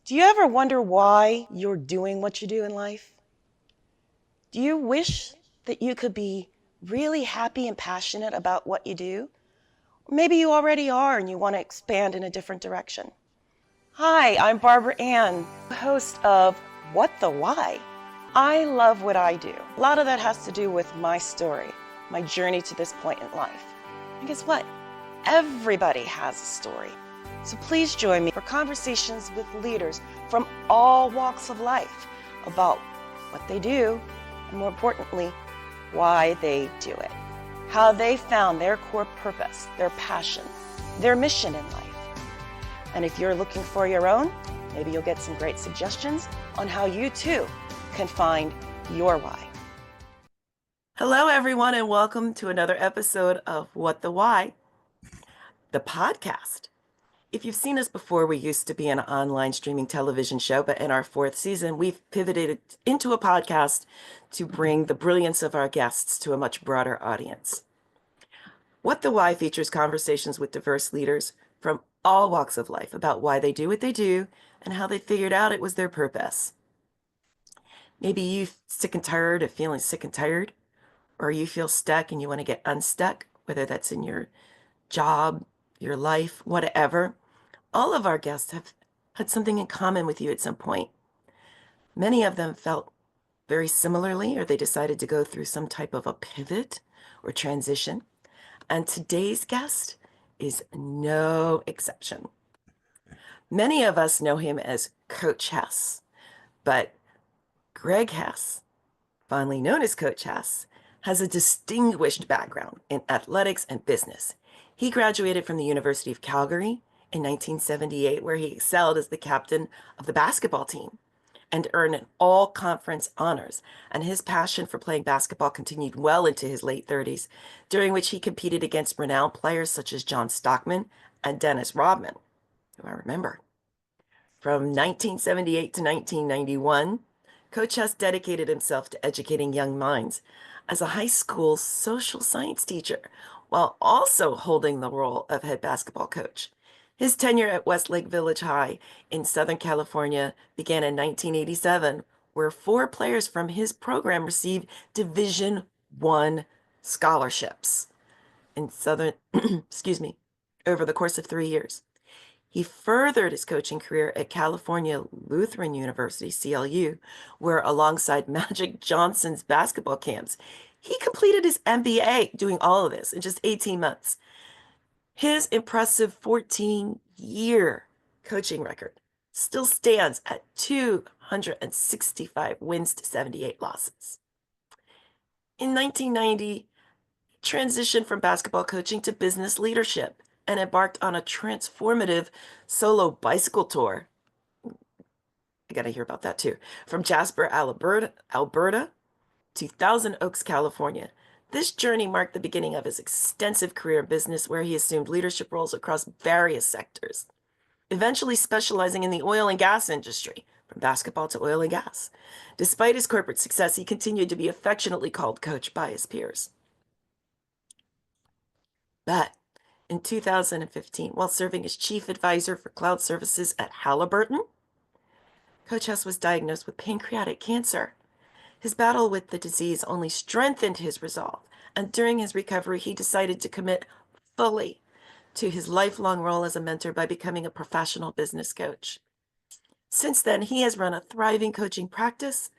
Do you ever wonder why you're doing what you do in life? Do you wish that you could be really happy and passionate about what you do? Or maybe you already are and you want to expand in a different direction. Hi, I'm Barbara Ann, host of What the Why? I love what I do. A lot of that has to do with my story, my journey to this point in life. And guess what? Everybody has a story. So please join me for conversations with leaders from all walks of life about what they do, and more importantly, why they do it, how they found their core purpose, their passion, their mission in life. And if you're looking for your own, maybe you'll get some great suggestions on how you too can find your why. Hello, everyone, and welcome to another episode of What the Why, the podcast. If you've seen us before, we used to be an online streaming television show, but in our fourth season, we've pivoted into a podcast to bring the brilliance of our guests to a much broader audience. What the Why features conversations with diverse leaders from all walks of life about why they do what they do and how they figured out it was their purpose. Maybe you're sick and tired of feeling sick and tired, or you feel stuck and you want to get unstuck, whether that's in your job, your life, whatever. All of our guests have had something in common with you at some point. Many of them felt very similarly, or they decided to go through some type of a pivot or transition. And today's guest is no exception. Many of us know him as Coach Hess, but Greg Hess, fondly known as Coach Hess, has a distinguished background in athletics and business. He graduated from the University of Calgary in 1978, where he excelled as the captain of the basketball team and earned an all-conference honors. And his passion for playing basketball continued well into his late 30s, during which he competed against renowned players such as John Stockman and Dennis Rodman, who I remember. From 1978 to 1991, Coach Hess dedicated himself to educating young minds as a high school social science teacher, while also holding the role of head basketball coach. His tenure at Westlake Village High in Southern California began in 1987, where 4 players from his program received Division I scholarships in over the course of 3 years. He furthered his coaching career at California Lutheran University, CLU, where alongside Magic Johnson's basketball camps, he completed his MBA doing all of this in just 18 months. His impressive 14-year coaching record still stands at 265 wins to 78 losses. In 1990, he transitioned from basketball coaching to business leadership and embarked on a transformative solo bicycle tour. I got to hear about that too. From Jasper, Alberta to Thousand Oaks, California. This journey marked the beginning of his extensive career in business, where he assumed leadership roles across various sectors, eventually specializing in the oil and gas industry, from basketball to oil and gas. Despite his corporate success, he continued to be affectionately called Coach by his peers. But in 2015, while serving as chief advisor for cloud services at Halliburton, Coach Hess was diagnosed with pancreatic cancer. His battle with the disease only strengthened his resolve, and during his recovery, he decided to commit fully to his lifelong role as a mentor by becoming a professional business coach. Since then, he has run a thriving coaching practice,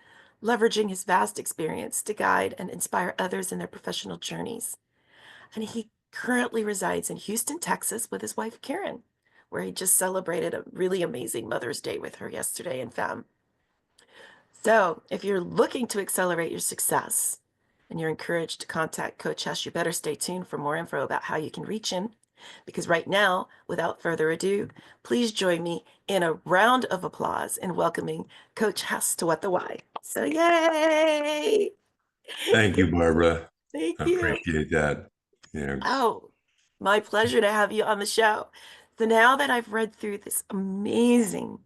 leveraging his vast experience to guide and inspire others in their professional journeys. And he currently resides in Houston, Texas with his wife, Karen, where he just celebrated a really amazing Mother's Day with her yesterday and fam. So if you're looking to accelerate your success and you're encouraged to contact Coach Hess, you better stay tuned for more info about how you can reach him. Because right now, without further ado, please join me in a round of applause in welcoming Coach Hess to What the Why. So yay! Thank you, Barbara. Thank I you. appreciate that. Yeah. Oh, my pleasure to have you on the show. So now that I've read through this amazing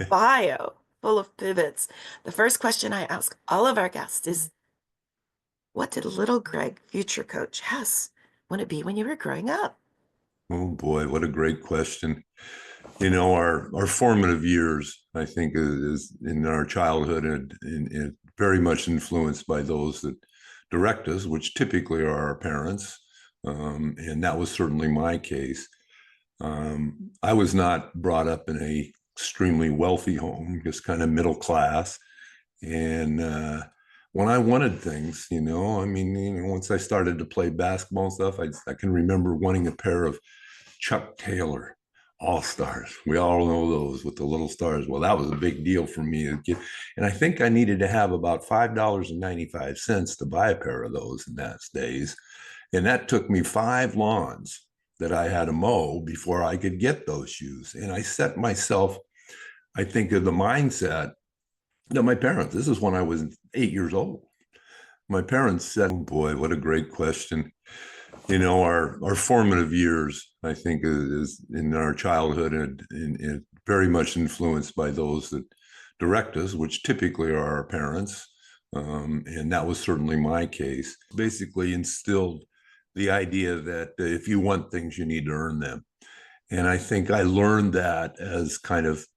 bio full of pivots, the first question I ask all of our guests is, what did little Greg, future Coach Hess, want to be when you were growing up? Oh boy, what a great question. our formative years, I think, is in our childhood and very much influenced by those that direct us, which typically are our parents. And that was certainly my case. I was not brought up in a extremely wealthy home, just kind of middle class. And when I wanted things, once I started to play basketball and stuff, I can remember wanting a pair of Chuck Taylor All Stars. We all know those with the little stars. Well, that was a big deal for me as a kid. And I think I needed to have about $5.95 to buy a pair of those in those days. And that took me 5 lawns that I had to mow before I could get those shoes. And I set myself, I think, of the mindset that my parents, this is when I was 8 years old. My parents said, oh boy, what a great question. Our formative years, I think, is in our childhood and very much influenced by those that direct us, which typically are our parents. And that was certainly my case. Basically instilled the idea that if you want things, you need to earn them. And I think I learned that as kind of,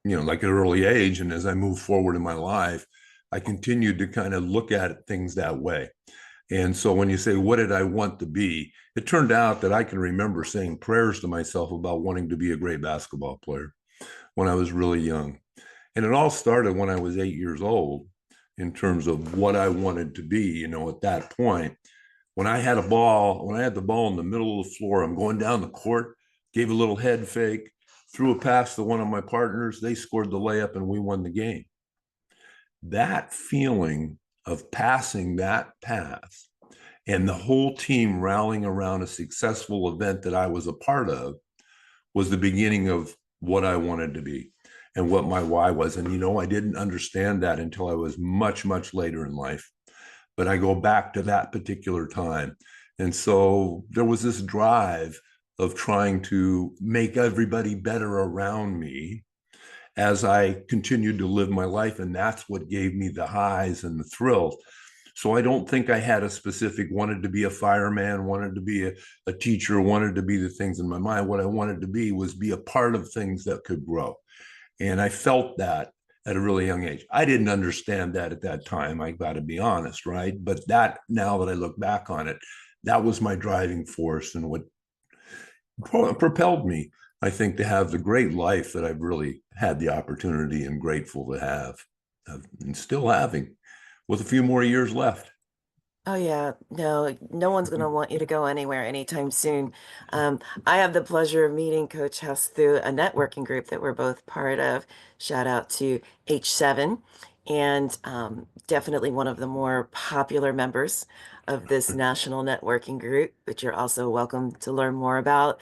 like at an early age. And as I moved forward in my life, I continued to kind of look at things that way. And so when you say, what did I want to be? It turned out that I can remember saying prayers to myself about wanting to be a great basketball player when I was really young. And it all started when I was 8 years old in terms of what I wanted to be, at that point. When I had the ball in the middle of the floor, I'm going down the court, gave a little head fake, threw a pass to one of my partners. They scored the layup and we won the game. That feeling of passing that pass and the whole team rallying around a successful event that I was a part of was the beginning of what I wanted to be and what my why was. And, I didn't understand that until I was much, much later in life. But I go back to that particular time. And so there was this drive of trying to make everybody better around me as I continued to live my life. And that's what gave me the highs and the thrills. So I don't think I had a specific wanted to be a fireman, wanted to be a teacher, wanted to be the things in my mind. What I wanted to be was be a part of things that could grow. And I felt that at a really young age. I didn't understand that at that time. I got to be honest, right? But that, now that I look back on it, that was my driving force and what propelled me, I think, to have the great life that I've really had the opportunity and grateful to have and still having with a few more years left. Oh yeah, no one's gonna want you to go anywhere anytime soon. I have the pleasure of meeting Coach Hess through a networking group that we're both part of. Shout out to H7, and definitely one of the more popular members of this national networking group, which you're also welcome to learn more about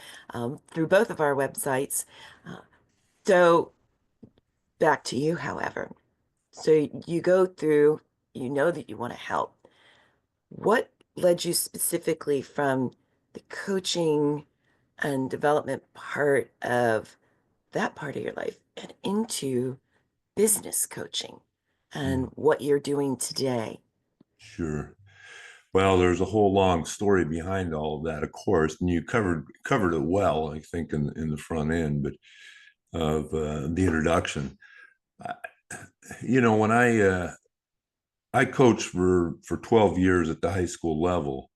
through both of our websites. Uh, so back to you, however. So you go through, you know that you want to help. What led you specifically from the coaching and development part of that part of your life and into business coaching and Mm, what you're doing today? sure. Well, there's a whole long story behind all of that, of course, and you covered it well, I think, in the front end, but of the introduction. I, when I coached for 12 years at the high school level,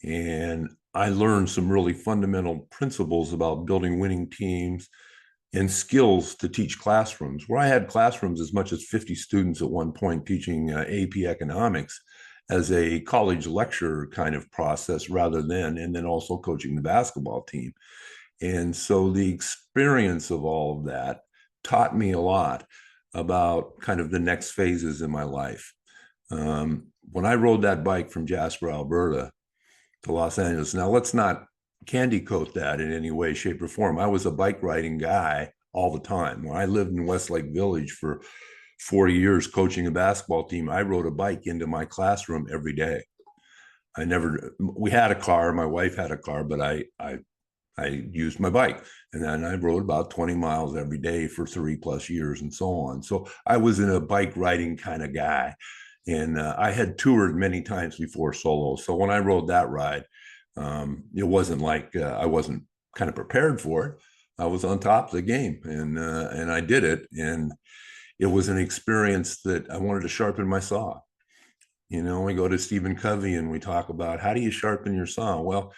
and I learned some really fundamental principles about building winning teams and skills to teach classrooms, where I had classrooms as much as 50 students at one point teaching AP economics as a college lecture kind of process and then also coaching the basketball team. And so the experience of all of that taught me a lot about kind of the next phases in my life. When I rode that bike from Jasper, Alberta to Los Angeles, now let's not candy coat that in any way, shape, or form. I was a bike riding guy all the time. When I lived in Westlake Village for 40 years coaching a basketball team, I rode a bike into my classroom every day. We had a car, my wife had a car, but I used my bike, and then I rode about 20 miles every day for 3+ years and so on. So I was in a bike riding kind of guy. And I had toured many times before solo. So when I rode that ride, it wasn't like I wasn't kind of prepared for it, I was on top of the game, and I did it. And it was an experience that I wanted to sharpen my saw. We go to Stephen Covey and we talk about how do you sharpen your saw? Well,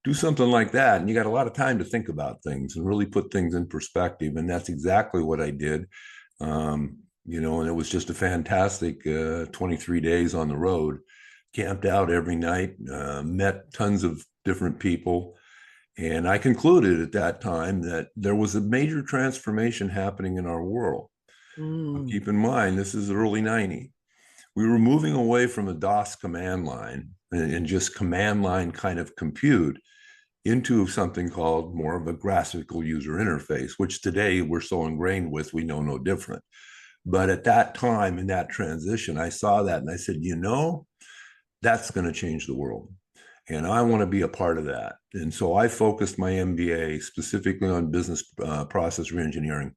do something like that. And you got a lot of time to think about things and really put things in perspective. And that's exactly what I did. And it was just a fantastic 23 days on the road, camped out every night, met tons of different people. And I concluded at that time that there was a major transformation happening in our world. Mm. Keep in mind, this is the early 90s. We were moving away from the DOS command line and just command line kind of compute into something called more of a graphical user interface, which today we're so ingrained with, we know no different. But at that time, in that transition, I saw that and I said, that's going to change the world. And I want to be a part of that. And so I focused my MBA specifically on business process reengineering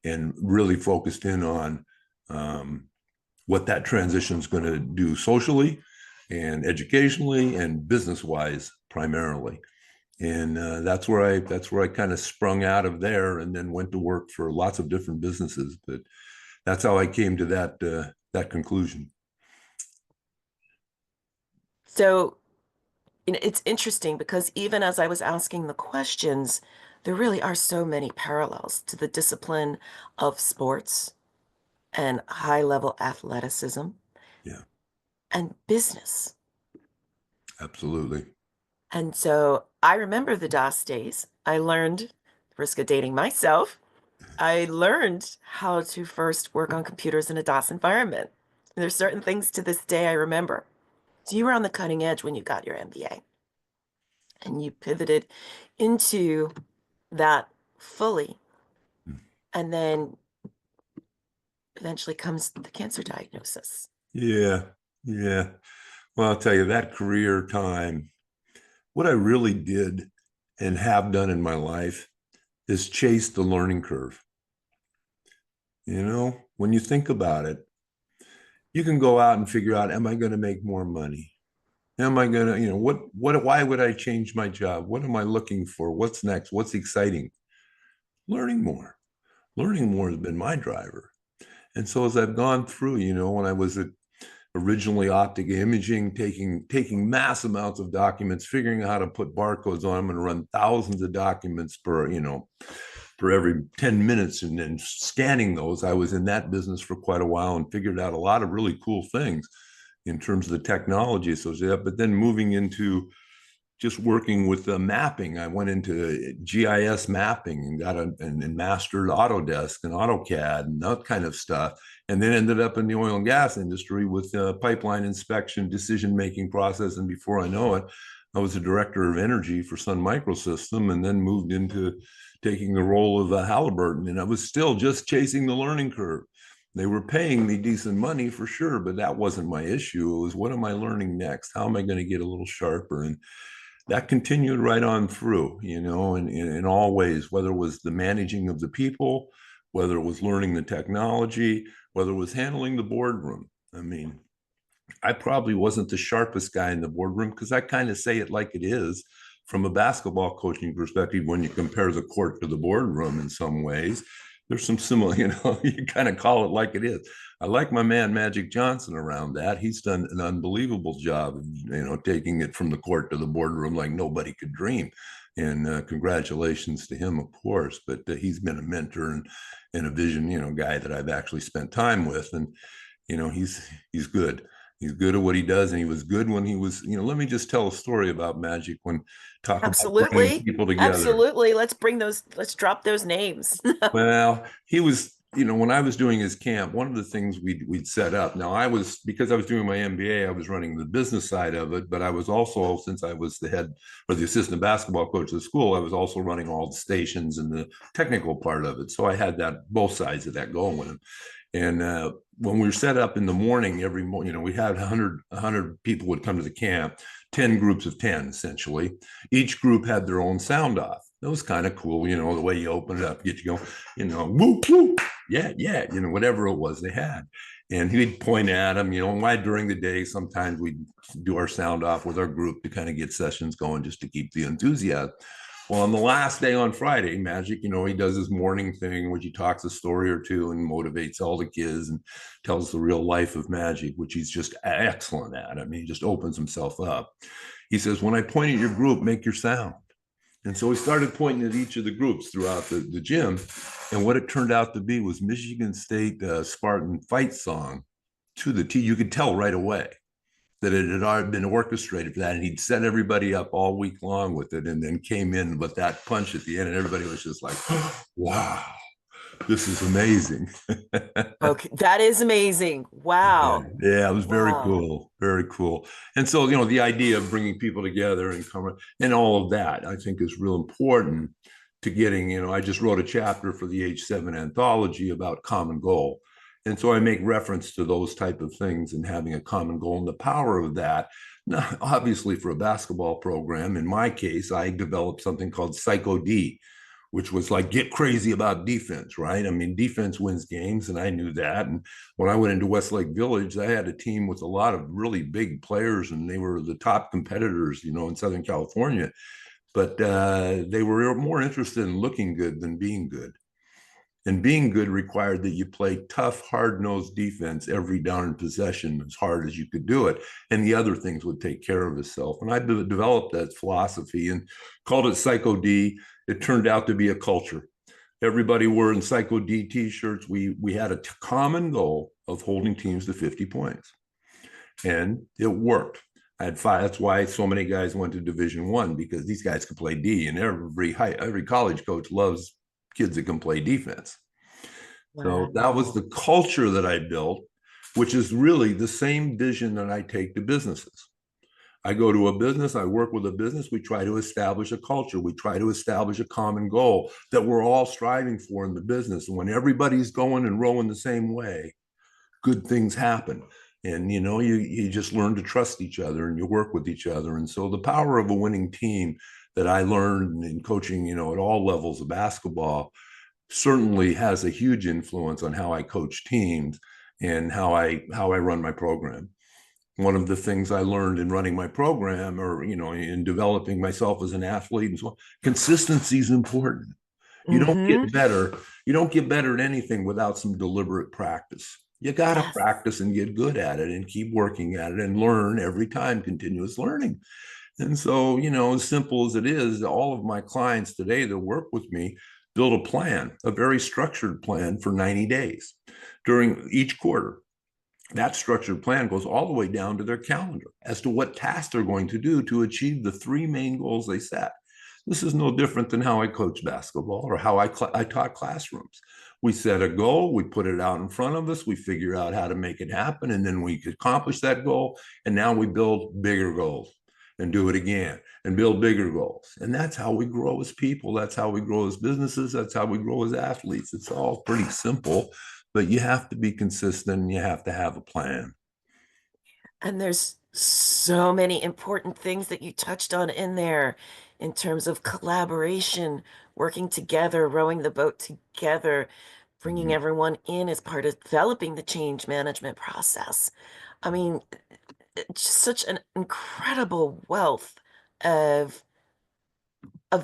and really focused in on what that transition is going to do socially and educationally and business wise primarily. And that's where I kind of sprung out of there and then went to work for lots of different businesses. But that's how I came to that conclusion. So, it's interesting because even as I was asking the questions, there really are so many parallels to the discipline of sports and high-level athleticism Yeah, and business. absolutely. And so I remember the DOS days. I learned, risk of dating myself, I learned how to first work on computers in a DOS environment. And there's certain things to this day I remember. So you were on the cutting edge when you got your MBA and you pivoted into that fully. And then eventually comes the cancer diagnosis. Yeah, yeah. Well, I'll tell you that career time, what I really did and have done in my life is chase the learning curve. When you think about it, you can go out and figure out, am I going to make more money? Am I going to, why would I change my job? What am I looking for? What's next? What's exciting? Learning more. Learning more has been my driver. And so as I've gone through, when I was originally optic imaging, taking mass amounts of documents, figuring out how to put barcodes on them and run thousands of documents per every 10 minutes and then scanning those. I was in that business for quite a while and figured out a lot of really cool things in terms of the technology associated. But then moving into just working with the mapping, I went into GIS mapping and and mastered Autodesk and AutoCAD and that kind of stuff. And then ended up in the oil and gas industry with pipeline inspection, decision-making process. And before I know it, I was the director of energy for Sun Microsystem and then moved into taking the role of Halliburton. And I was still just chasing the learning curve. They were paying me decent money for sure, but that wasn't my issue. It was, what am I learning next? How am I going to get a little sharper? And that continued right on through, in all ways, whether it was the managing of the people, whether it was learning the technology, whether it was handling the boardroom. I mean, I probably wasn't the sharpest guy in the boardroom because I kind of say it like it is from a basketball coaching perspective when you compare the court to the boardroom in some ways. There's some similar, you kind of call it like it is. I like my man Magic Johnson around that. He's done an unbelievable job, taking it from the court to the boardroom like nobody could dream. And congratulations to him, of course. But he's been a mentor and a vision, guy that I've actually spent time with. And he's good. He's good at what he does, and he was good when he was. Let me just tell a story about Magic. When talk about bringing Absolutely. people together. Absolutely. Let's drop those names. Well, he was, when I was doing his camp, one of the things we'd set up. Now, because I was doing my MBA, I was running the business side of it, but I was also, since I was the head or the assistant basketball coach of the school, I was also running all the stations and the technical part of it. So I had that both sides of that going with him. And when we were set up in the morning, every morning, we had 100 people would come to the camp, 10 groups of 10, essentially. Each group had their own sound off. That was kind of cool, the way you open it up, get you going, whoop, whoop, yeah, yeah, whatever it was they had. And he'd point at them, and why during the day, sometimes we'd do our sound off with our group to kind of get sessions going just to keep the enthusiasm. Well, on the last day on Friday, Magic, he does his morning thing, which he talks a story or two and motivates all the kids and tells the real life of Magic, which he's just excellent at. I mean, he just opens himself up. He says, when I point at your group, make your sound. And so he started pointing at each of the groups throughout the gym. And what it turned out to be was Michigan State Spartan fight song to the T. You could tell right away that it had already been orchestrated for that. And he'd set everybody up all week long with it and then came in with that punch at the end. And everybody was just like, wow, this is amazing. Okay, that is amazing. Yeah, Wow. yeah, it was very Wow. cool, very cool. And so, the idea of bringing people together and come and all of that, I think, is real important to getting. I just wrote a chapter for the H7 anthology about common goal, and so I make reference to those type of things and having a common goal and the power of that. Now, obviously, for a basketball program, in my case, I developed something called Psycho D, which was like get crazy about defense, right? I mean, defense wins games, and I knew that. And when I went into Westlake Village, I had a team with a lot of really big players, and they were the top competitors, in Southern California. But they were more interested in looking good than being good. And being good required that you play tough, hard-nosed defense every down possession as hard as you could do it. And the other things would take care of itself. And I developed that philosophy and called it Psycho D. It turned out to be a culture. Everybody wearing Psycho D t-shirts. We had a common goal of holding teams to 50 points. And it worked. I had five. That's why so many guys went to Division I, because these guys could play D, and every college coach loves kids that can play defense. So that was Wow. the culture that I built, which is really the same vision that I take to businesses. I go to a business, I work with a business, we try to establish a culture, we try to establish a common goal that we're all striving for in the business. And when everybody's going and rowing the same way, good things happen. And you just learn to trust each other and you work with each other. And so the power of a winning team that I learned in coaching, at all levels of basketball certainly has a huge influence on how I coach teams and how I run my program. One of the things I learned in running my program, or in developing myself as an athlete and so on, consistency is important. You don't Mm-hmm. get better. You don't get better at anything without some deliberate practice. You got to Yes. practice and get good at it and keep working at it and learn every time, continuous learning. And so, as simple as it is, all of my clients today that work with me build a plan, a very structured plan for 90 days during each quarter. That structured plan goes all the way down to their calendar as to what tasks they're going to do to achieve the three main goals they set. This is no different than how I coach basketball or how I taught classrooms. We set a goal, we put it out in front of us, we figure out how to make it happen, and then we accomplish that goal. And now we build bigger goals and do it again and build bigger goals. And that's how we grow as people. That's how we grow as businesses. That's how we grow as athletes. It's all pretty simple, but you have to be consistent and you have to have a plan. And there's so many important things that you touched on in there in terms of collaboration, working together, rowing the boat together, bringing Mhm. everyone in as part of developing the change management process. I mean, it's just such an incredible wealth of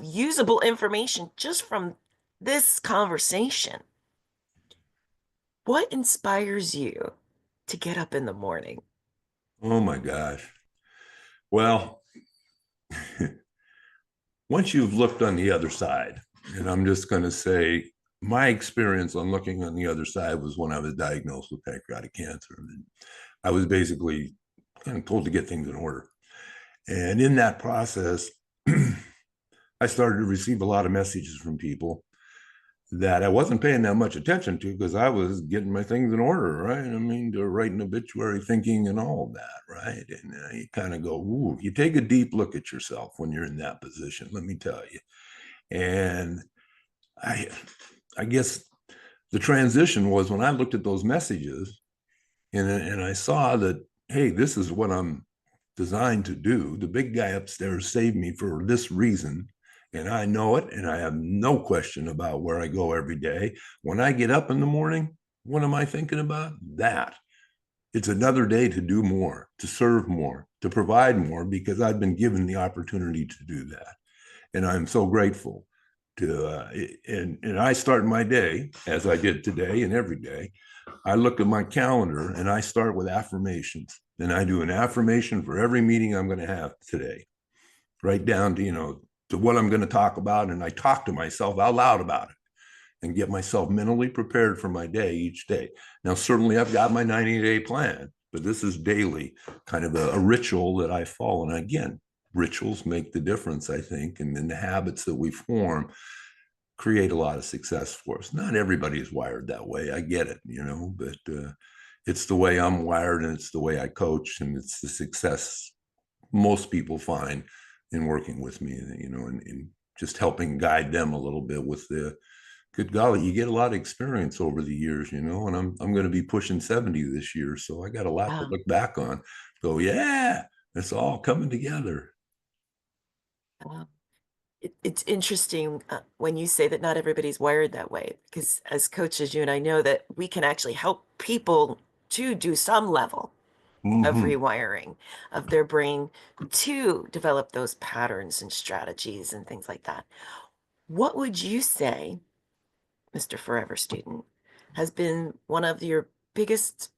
usable information just from this conversation. What inspires you to get up in the morning? Oh my gosh. Well, once you've looked on the other side, and I'm just going to say my experience on looking on the other side was when I was diagnosed with pancreatic cancer. And I was basically kind of told to get things in order. And in that process, I started to receive a lot of messages from people that I wasn't paying that much attention to because I was getting my things in order, right? I mean, to write an obituary thinking and all of that, right? And you kind of go, ooh, you take a deep look at yourself when you're in that position, let me tell you. And I, I guess the transition was when I looked at those messages and I saw that, hey, this is what I'm designed to do. The big guy upstairs saved me for this reason. And I know it. And I have no question about where I go every day. When I get up in the morning, what am I thinking about? That. It's another day to do more, to serve more, to provide more, because I've been given the opportunity to do that. And I'm so grateful to, and I start my day as I did today and every day. I look at my calendar and I start with affirmations, and I do an affirmation for every meeting I'm going to have today, right down to, to what I'm going to talk about. And I talk to myself out loud about it and get myself mentally prepared for my day each day. Now, certainly I've got my 90-day plan, but this is daily, kind of a ritual that I follow. And again, rituals make the difference, I think, and then the habits that we form create a lot of success for us. Not everybody is wired that way. I get it, but it's the way I'm wired, and it's the way I coach, and it's the success most people find in working with me, and just helping guide them a little bit with the good golly, you get a lot of experience over the years, and I'm going to be pushing 70 this year, so I got a lot to Wow. look back on. Go, yeah, it's all coming together. It's interesting when you say that not everybody's wired that way, because as coaches, you and I know that we can actually help people to do some level of Mm-hmm. rewiring of their brain to develop those patterns and strategies and things like that. What would you say, Mr. Forever Student, has been one of your biggest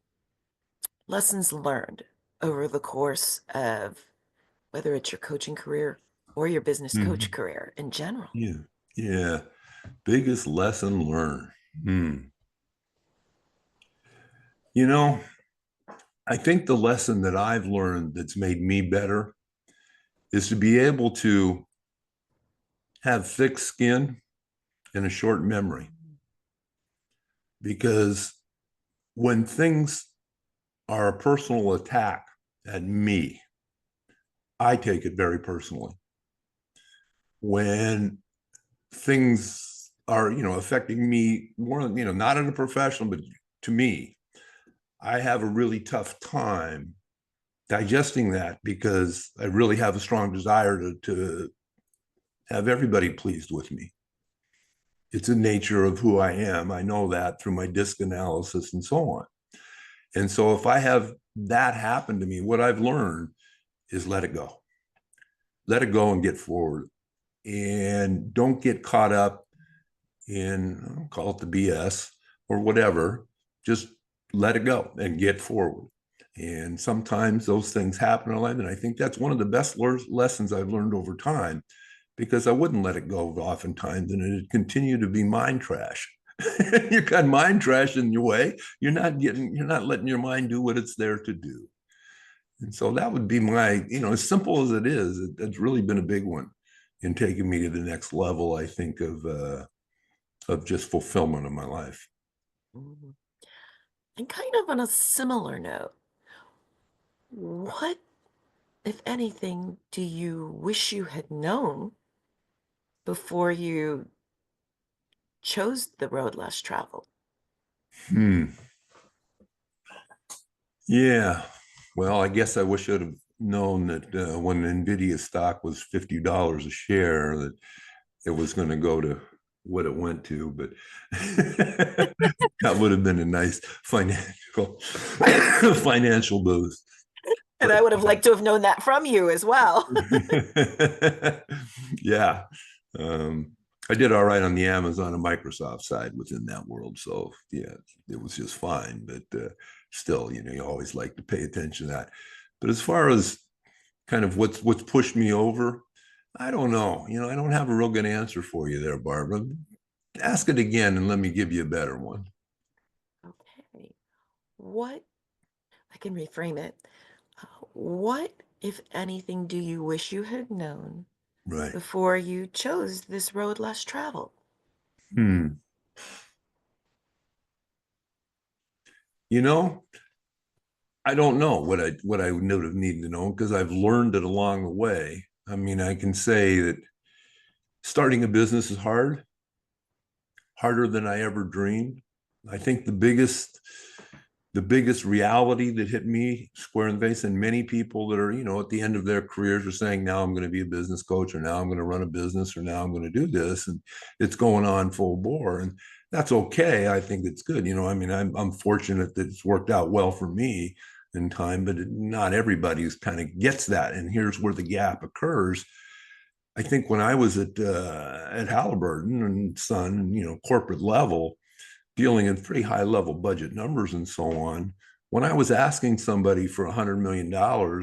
lessons learned over the course of whether it's your coaching career or your business Mm-hmm. coach career in general? Yeah, yeah. Biggest lesson learned. Hmm. You know, I think the lesson that I've learned that's made me better is to be able to have thick skin and a short memory. Because when things are a personal attack at me, I take it very personally. When things are, affecting me more, not in a professional, but to me, I have a really tough time digesting that, because I really have a strong desire to have everybody pleased with me. It's a nature of who I am. I know that through my disc analysis and so on. And so if I have that happen to me, what I've learned is let it go. Let it go and get forward. And don't get caught up in, I'll call it the BS or whatever. Just let it go and get forward. And sometimes those things happen in life. And I think that's one of the best lessons I've learned over time, because I wouldn't let it go oftentimes, and it'd continue to be mind trash. You got mind trash in your way. You're not letting your mind do what it's there to do. And so that would be my, as simple as it is, it's really been a big one in taking me to the next level, I think, of just fulfillment of my life. Mhm. And kind of on a similar note, what, if anything, do you wish you had known before you chose the road less traveled? Hmm. Yeah. Well, I guess I wish I'd have known that when Nvidia stock was $50 a share, that it was going to go to what it went to, but that would have been a nice financial financial boost. And I would have liked to have known that from you as well. Yeah. Um, I did all right on the Amazon and Microsoft side within that world. So yeah, it was just fine. But still, you always like to pay attention to that. But as far as kind of what's pushed me over, I don't know. I don't have a real good answer for you there, Barbara. Ask it again and let me give you a better one. Okay. What, I can reframe it. What, if anything, do you wish you had known Right. before you chose this road less traveled? Hmm. You know, I don't know what I would have needed to know, because I've learned it along the way. I mean, I can say that starting a business is harder than I ever dreamed. I think the biggest reality that hit me square in the face, and many people that are, at the end of their careers are saying, now I'm going to be a business coach, or now I'm going to run a business, or now I'm going to do this. And it's going on full bore. And that's okay. I think it's good. I mean, I'm fortunate that it's worked out well for me in time, but not everybody kind of gets that. And here's where the gap occurs. I think when I was at Halliburton and Son, corporate level, dealing in pretty high level budget numbers and so on, when I was asking somebody for $100 million or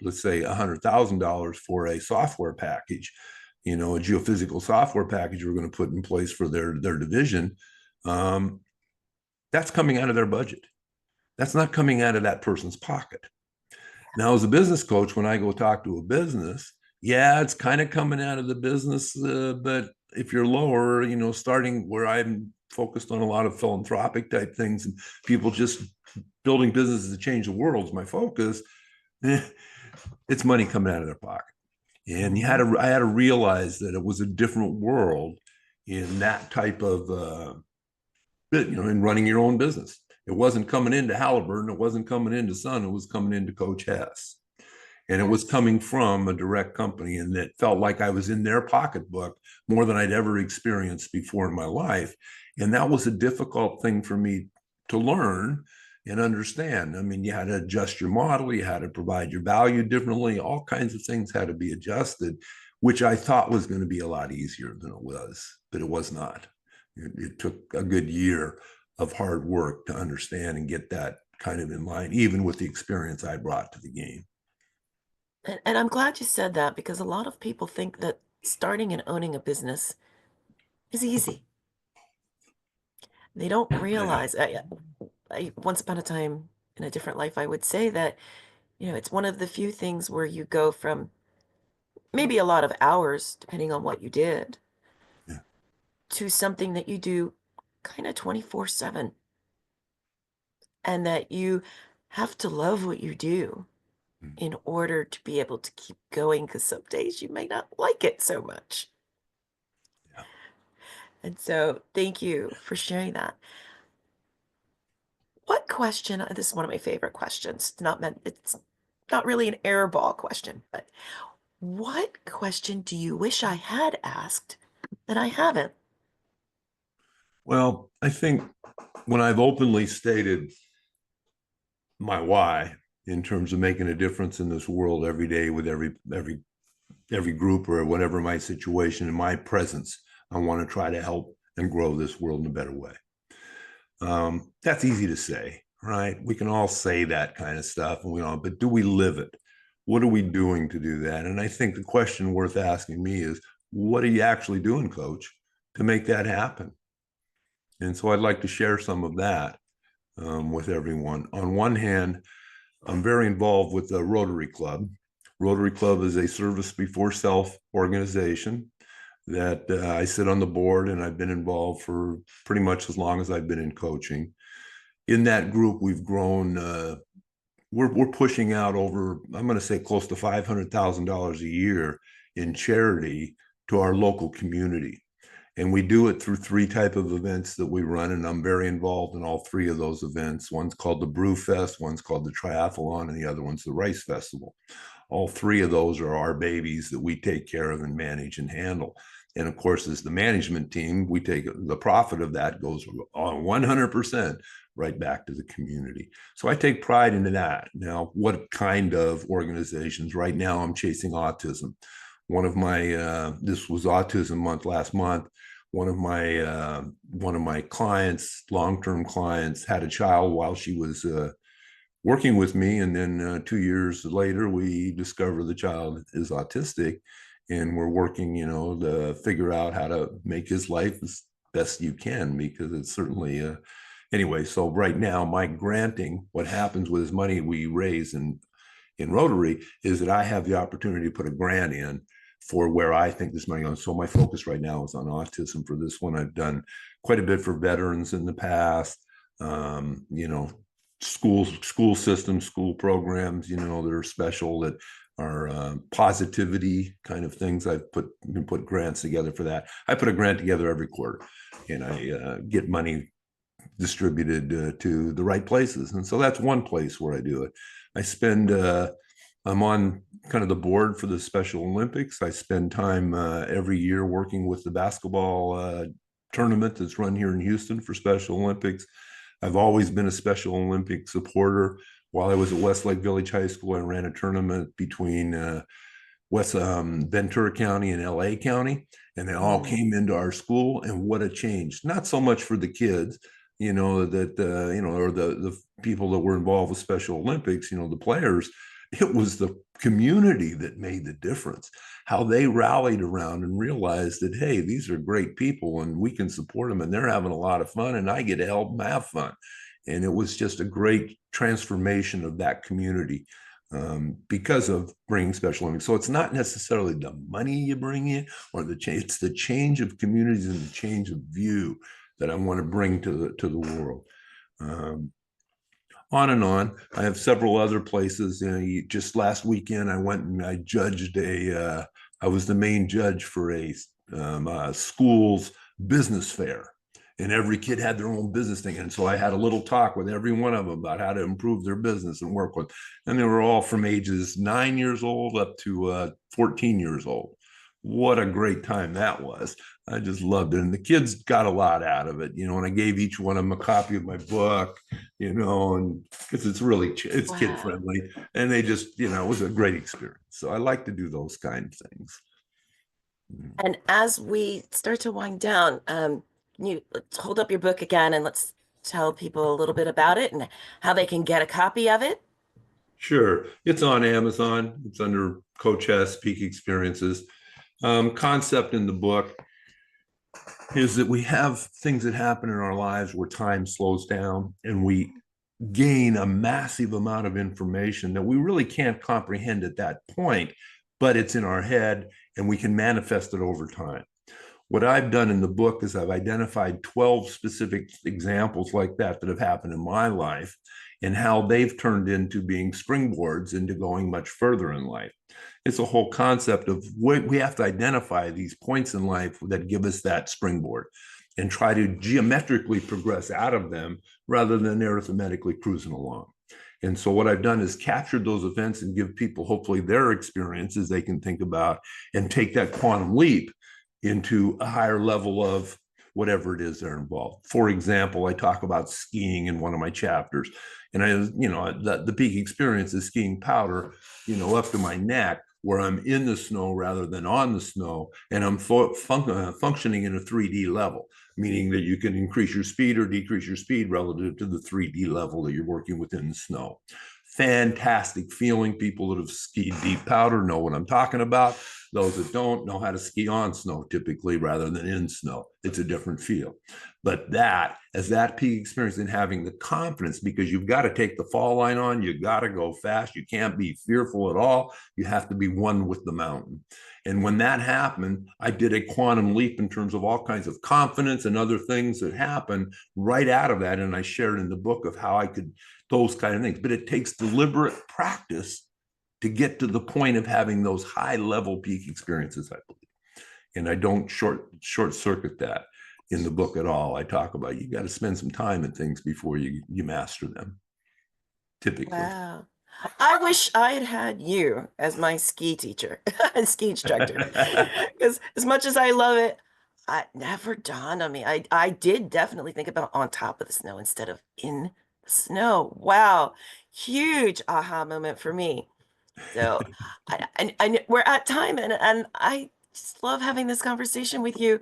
let's say $100,000 for a software package, a geophysical software package we're going to put in place for their division, um, that's coming out of their budget. That's not coming out of that person's pocket. Now, as a business coach, when I go talk to a business, yeah, it's kind of coming out of the business, but if you're lower, starting where I'm focused on a lot of philanthropic type things and people just building businesses to change the world is my focus. It's money coming out of their pocket, and I had to realize that it was a different world in that type of in running your own business. It wasn't coming into Halliburton. It wasn't coming into Sun. It was coming into Coach Hess. And it was coming from a direct company. And it felt like I was in their pocketbook more than I'd ever experienced before in my life. And that was a difficult thing for me to learn and understand. I mean, you had to adjust your model, you had to provide your value differently, all kinds of things had to be adjusted, which I thought was going to be a lot easier than it was, but it was not. It took a good year of hard work to understand and get that kind of in line, even with the experience I brought to the game. And I'm glad you said that because a lot of people think that starting and owning a business is easy. They don't realize, once upon a time in a different life, I would say that, it's one of the few things where you go from maybe a lot of hours, depending on what you did, Yeah. to something that you do kind of 24/7, and that you have to love what you do in order to be able to keep going, because some days you may not like it so much. Yeah. And so thank you for sharing that. What question, this is one of my favorite questions. It's not really an airball question, but what question do you wish I had asked that I haven't? Well, I think when I've openly stated my why in terms of making a difference in this world every day with every group or whatever my situation and my presence, I want to try to help and grow this world in a better way. That's easy to say, right? We can all say that kind of stuff, and but do we live it? What are we doing to do that? And I think the question worth asking me is, what are you actually doing, Coach, to make that happen? And so I'd like to share some of that with everyone. On one hand, I'm very involved with the Rotary Club. Rotary Club is a service before self organization that I sit on the board, and I've been involved for pretty much as long as I've been in coaching. In that group, we've grown. We're pushing out over, I'm going to say, close to $500,000 a year in charity to our local community. And we do it through three type of events that we run, and I'm very involved in all three of those events. One's called the Brew Fest, one's called the Triathlon, and the other one's the Rice Festival. All three of those are our babies that we take care of and manage and handle. And of course, as the management team, we take the profit of that goes on 100% right back to the community. So I take pride into that. Now, what kind of organizations? Right now, I'm chasing autism. One of my this was Autism Month last month. One of my clients, long-term clients, had a child while she was working with me, and then 2 years later, we discover the child is autistic, and we're working, to figure out how to make his life as best you can, because it's certainly anyway. So right now, my granting, what happens with this money we raise in Rotary is that I have the opportunity to put a grant in for where I think this money goes. So my focus right now is on autism for this one. I've done quite a bit for veterans in the past. School systems, school programs, that are special, that are positivity kind of things. I've put grants together for that. I put a grant together every quarter, and I get money distributed to the right places. And so that's one place where I do it. I'm on kind of the board for the Special Olympics. I spend time every year working with the basketball tournament that's run here in Houston for Special Olympics. I've always been a Special Olympics supporter. While I was at Westlake Village High School, I ran a tournament between West Ventura County and LA County, and they all came into our school. And what a change! Not so much for the kids, or the people that were involved with Special Olympics, the players. It was the community that made the difference. How they rallied around and realized that, hey, these are great people and we can support them, and they're having a lot of fun, and I get to help them have fun. And it was just a great transformation of that community because of bringing Special Olympics. So it's not necessarily the money you bring in or the change; it's the change of communities and the change of view that I want to bring to the world. On and on. I have several other places. Just last weekend, I went and I judged I was the main judge for a school's business fair. And every kid had their own business thing. And so I had a little talk with every one of them about how to improve their business and work with. And they were all from ages 9 years old up to 14 years old. What a great time that was. I just loved it. And the kids got a lot out of it, and I gave each one of them a copy of my book, and because it's kid friendly, and they just, it was a great experience. So I like to do those kind of things. And as we start to wind down, let's hold up your book again and let's tell people a little bit about it and how they can get a copy of it. Sure. It's on Amazon. It's under Coach Hess, Peak Experiences. Concept in the book is that we have things that happen in our lives where time slows down and we gain a massive amount of information that we really can't comprehend at that point, but it's in our head and we can manifest it over time. What I've done in the book is I've identified 12 specific examples like that have happened in my life and how they've turned into being springboards into going much further in life. It's a whole concept of we have to identify these points in life that give us that springboard and try to geometrically progress out of them rather than arithmetically cruising along. And so what I've done is captured those events and give people hopefully their experiences they can think about and take that quantum leap into a higher level of whatever it is they're involved. For example, I talk about skiing in one of my chapters, and the peak experience is skiing powder, up to my neck, where I'm in the snow rather than on the snow, and I'm functioning in a 3D level, meaning that you can increase your speed or decrease your speed relative to the 3D level that you're working within the snow. Fantastic feeling. People that have skied deep powder know what I'm talking about. Those that don't know how to ski on snow typically rather than in snow. It's a different feel. But as that peak experience and having the confidence, because you've got to take the fall line on, you got to go fast. You can't be fearful at all. You have to be one with the mountain. And when that happened, I did a quantum leap in terms of all kinds of confidence and other things that happen right out of that. And I shared in the book of how I could, those kind of things. But it takes deliberate practice to get to the point of having those high level peak experiences, I believe. And I don't short circuit that in the book at all. I talk about you got to spend some time in things before you master them, typically. Wow. I wish I had had you as my ski teacher and ski instructor. Because as much as I love it, it never dawned on me. I did definitely think about on top of the snow instead of in the snow. Wow. Huge aha moment for me. So we're at time and I just love having this conversation with you.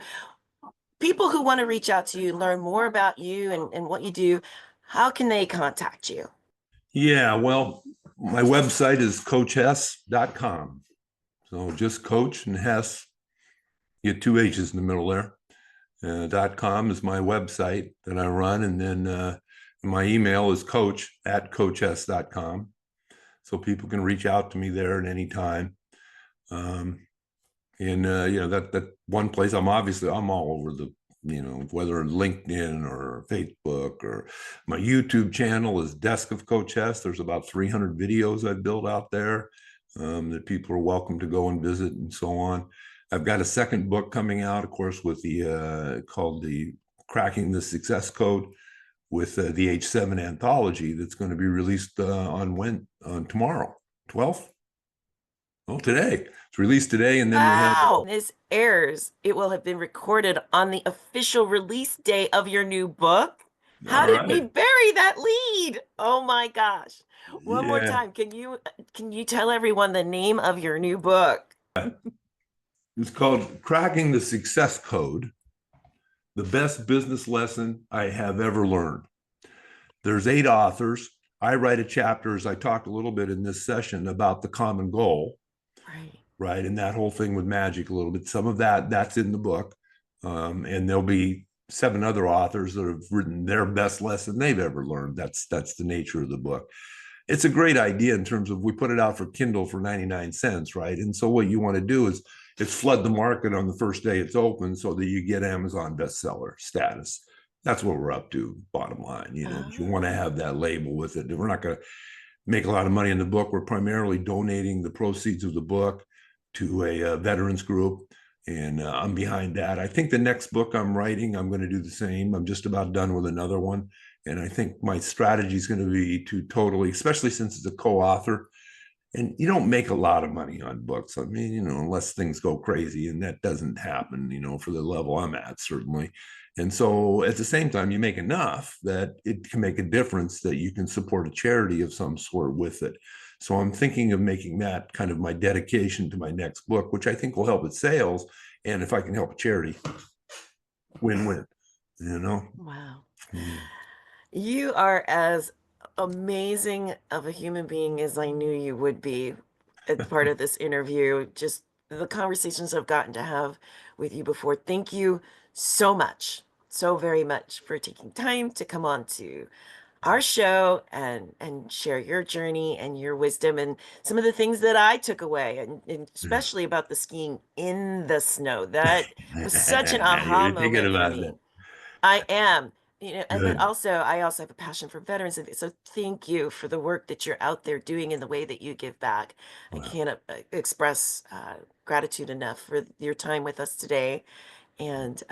People who want to reach out to you, learn more about you and what you do, how can they contact you? Yeah, well, my website is coachhess.com. So just Coach and Hess, you get two H's in the middle there. .com is my website that I run. And then my email is coach@coachhess.com. So people can reach out to me there at any time. That one place I'm all over the, whether LinkedIn or Facebook, or my YouTube channel is Desk of Coach Hess. There's about 300 videos I've built out there that people are welcome to go and visit and so on. I've got a second book coming out, of course, with called the Cracking the Success Code, with the H7 anthology that's going to be released on tomorrow, 12th. Well, today. It's released today, and then we have. This airs, it will have been recorded on the official release day of your new book. How did we bury that lead? Oh my gosh. One more time. Can you tell everyone the name of your new book? It's called Cracking the Success Code, the best business lesson I have ever learned. There's 8 authors. I write a chapter, as I talked a little bit in this session, about the common goal, Right. right? And that whole thing with magic a little bit. Some of that's in the book. And there'll be 7 other authors that have written their best lesson they've ever learned. That's the nature of the book. It's a great idea in terms of we put it out for Kindle for 99 cents, right? And so what you want to do is flood the market on the first day it's open so that you get Amazon bestseller status. That's what we're up to, bottom line. You know, you want to have that label with it. We're not going to make a lot of money in the book. We're primarily donating the proceeds of the book to a veterans group. And I'm behind that. I think the next book I'm writing, I'm going to do the same. I'm just about done with another one. And I think my strategy is going to be to totally, especially since it's a co-author, and you don't make a lot of money on books. I mean, you know, unless things go crazy, and that doesn't happen, you know, for the level I'm at, certainly. And so at the same time, you make enough that it can make a difference that you can support a charity of some sort with it. So I'm thinking of making that kind of my dedication to my next book, which I think will help with sales. And if I can help a charity, win-win, you know? Wow. Mm. You are as amazing of a human being as I knew you would be as part of this interview. Just the conversations I've gotten to have with you before. Thank you so much, so very much for taking time to come on to our show and share your journey and your wisdom and some of the things that I took away and especially about the skiing in the snow. That was such an aha You're thinking moment for about that. me. I am, you know, but Good. also I also have a passion for veterans, and so thank you for the work that you're out there doing and the way that you give back. I Wow. can't express gratitude enough for your time with us today. And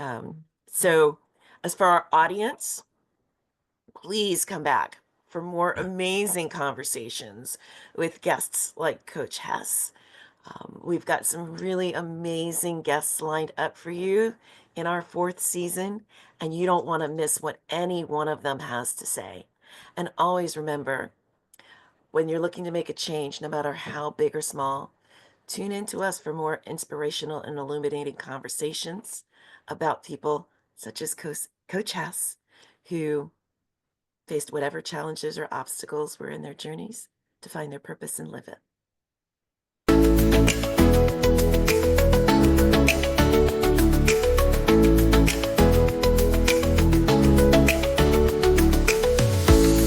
so, as for our audience, please come back for more amazing conversations with guests like Coach Hess. We've got some really amazing guests lined up for you in our 4th season, and you don't want to miss what any one of them has to say. And always remember, when you're looking to make a change, no matter how big or small, tune in to us for more inspirational and illuminating conversations about people such as Coach Hess, who faced whatever challenges or obstacles were in their journeys to find their purpose and live it.